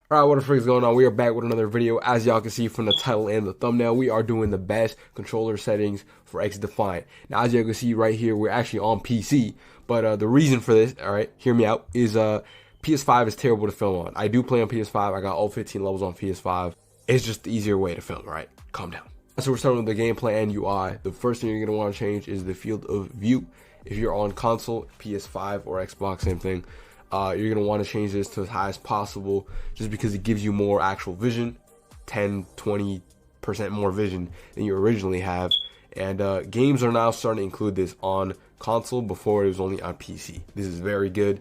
Alright, what the frick is going on? We are back with another video. As y'all can see from the title and the thumbnail, we are doing the best controller settings for XDefiant. Now, as y'all can see right here, we're actually on PC, but the reason for this, alright, hear me out, is PS5 is terrible to film on. I do play on PS5. I got all 15 levels on PS5. It's just the easier way to film, alright? Calm down. So we're starting with the gameplay and UI. The first thing you're going to want to change is the field of view. If you're on console, PS5 or Xbox, same thing. You're going to want to change this to as high as possible just because it gives you more actual vision, 10-20% more vision than you originally have. And games are now starting to include this on console. Before it was only on PC. This is very good.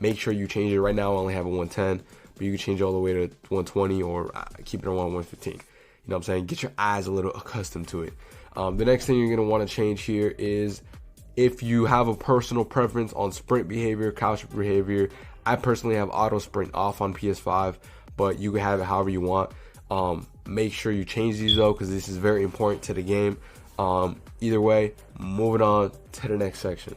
Make sure you change it. Right now I only have a 110, but you can change it all the way to 120 or keep it around 115. You know what I'm saying? Get your eyes a little accustomed to it. The next thing you're going to want to change here is if you have a personal preference on sprint behavior, crouch behavior. I personally have auto sprint off on PS5, but you can have it however you want. Make sure you change these though, because this is very important to the game. Either way, moving on to the next section.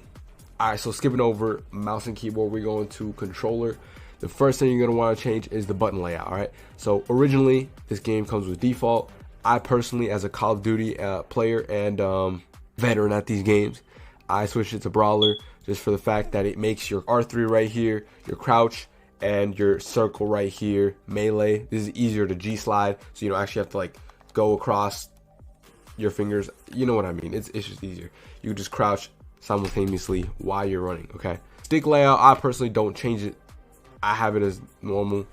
Alright, so skipping over mouse and keyboard, we're going to controller. The first thing you're going to want to change is the button layout. Alright, so originally this game comes with default. I personally, as a Call of Duty player and veteran at these games, I switched it to brawler just for the fact that it makes your R3 right here, your crouch, and your circle right here melee. This is easier to G slide, so you don't actually have to like go across your fingers. You know what I mean? It's just easier. You just crouch simultaneously while you're running. Okay. Stick layout, I personally don't change it. I have it as normal.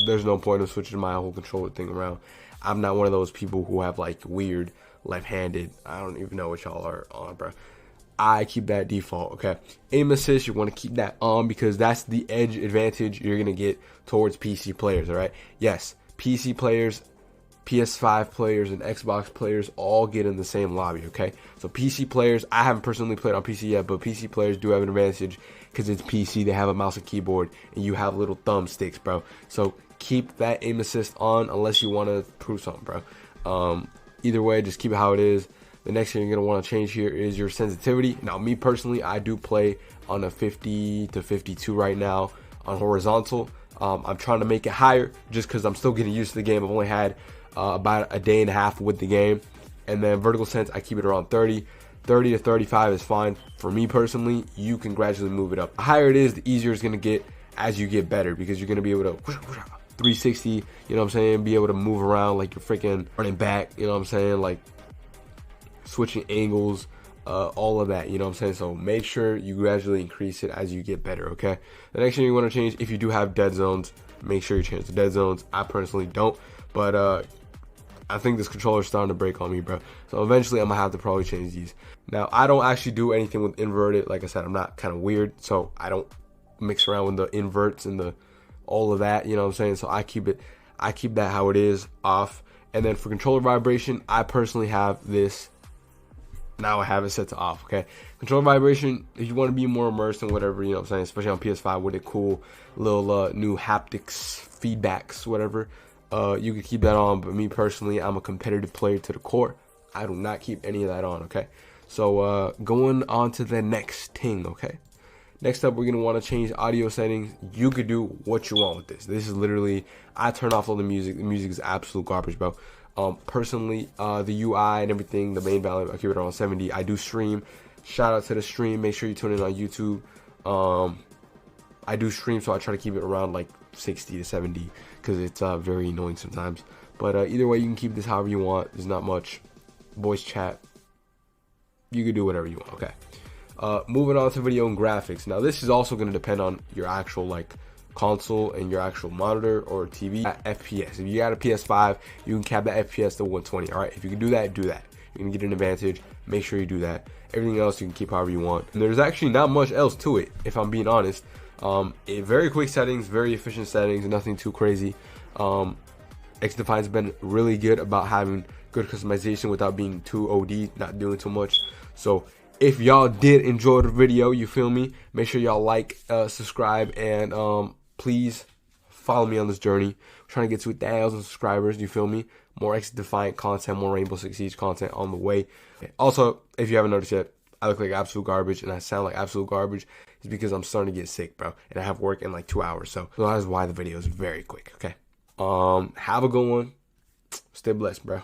There's no point of switching my whole controller thing around. I'm not one of those people who have like weird left-handed. I don't even know what y'all are on, bro. I keep that default. Okay, aim assist, you want to keep that on because that's the edge advantage you're gonna get towards PC players. All right, yes, PC players, PS5 players, and Xbox players all get in the same lobby. Okay, so PC players, I haven't personally played on PC yet, but PC players do have an advantage because it's PC. They have a mouse and keyboard, and you have little thumbsticks, bro. So keep that aim assist on unless you want to prove something, bro. Either way, just keep it how it is. The next thing you're going to want to change here is your sensitivity. Now, me personally, I do play on a 50 to 52 right now on horizontal. I'm trying to make it higher just because I'm still getting used to the game. I've only had about a day and a half with the game. And then vertical sense, I keep it around 30. 30 to 35 is fine. For me personally, you can gradually move it up. The higher it is, the easier it's going to get as you get better because you're going to be able to 360, you know what I'm saying? Be able to move around like you're freaking running back, you know what I'm saying? Like switching angles, all of that, you know what I'm saying? So make sure you gradually increase it as you get better. Okay, the next thing you want to change, if you do have dead zones, make sure you change the dead zones. I personally don't, but I think this controller is starting to break on me, bro. So eventually I'm gonna have to probably change these. Now, I don't actually do anything with inverted. Like I said, I'm not kind of weird, so I don't mix around with the inverts and the all of that, you know what I'm saying? So I keep that how it is, off. And then for controller vibration, I personally have this. Now I have it set to off. Okay, controller vibration, if you want to be more immersed in whatever, you know what I'm saying, especially on PS5 with the cool little new haptics feedbacks, whatever, you can keep that on. But me personally, I'm a competitive player to the core. I do not keep any of that on. Okay, so going on to the next thing. Okay, next up, we're going to want to change audio settings. You could do what you want with this. This is literally, I turn off all the music. The music is absolute garbage, bro. Personally, the UI and everything, the main value, I keep it around 70. I do stream. Shout out to the stream. Make sure you tune in on YouTube. I do stream, so I try to keep it around like 60 to 70 because it's very annoying sometimes. But either way, you can keep this however you want. There's not much voice chat. You can do whatever you want. Okay. Moving on to video and graphics. Now, this is also going to depend on your actual like console and your actual monitor or TV. FPS. If you got a PS5, you can cap that FPS to 120. All right. If you can do that, do that. You can get an advantage. Make sure you do that. Everything else you can keep however you want. And there's actually not much else to it, if I'm being honest. Very quick settings, very efficient settings, nothing too crazy. XDefiant's been really good about having good customization without being too OD, not doing too much. So if y'all did enjoy the video, you feel me, make sure y'all like, subscribe, and please follow me on this journey. We're trying to get to 1,000 subscribers, you feel me? More XDefiant content, more Rainbow Six Siege content on the way. Also, if you haven't noticed yet, I look like absolute garbage and I sound like absolute garbage. It's because I'm starting to get sick, bro. And I have work in like 2 hours. So that is why the video is very quick, okay? Have a good one. Stay blessed, bro.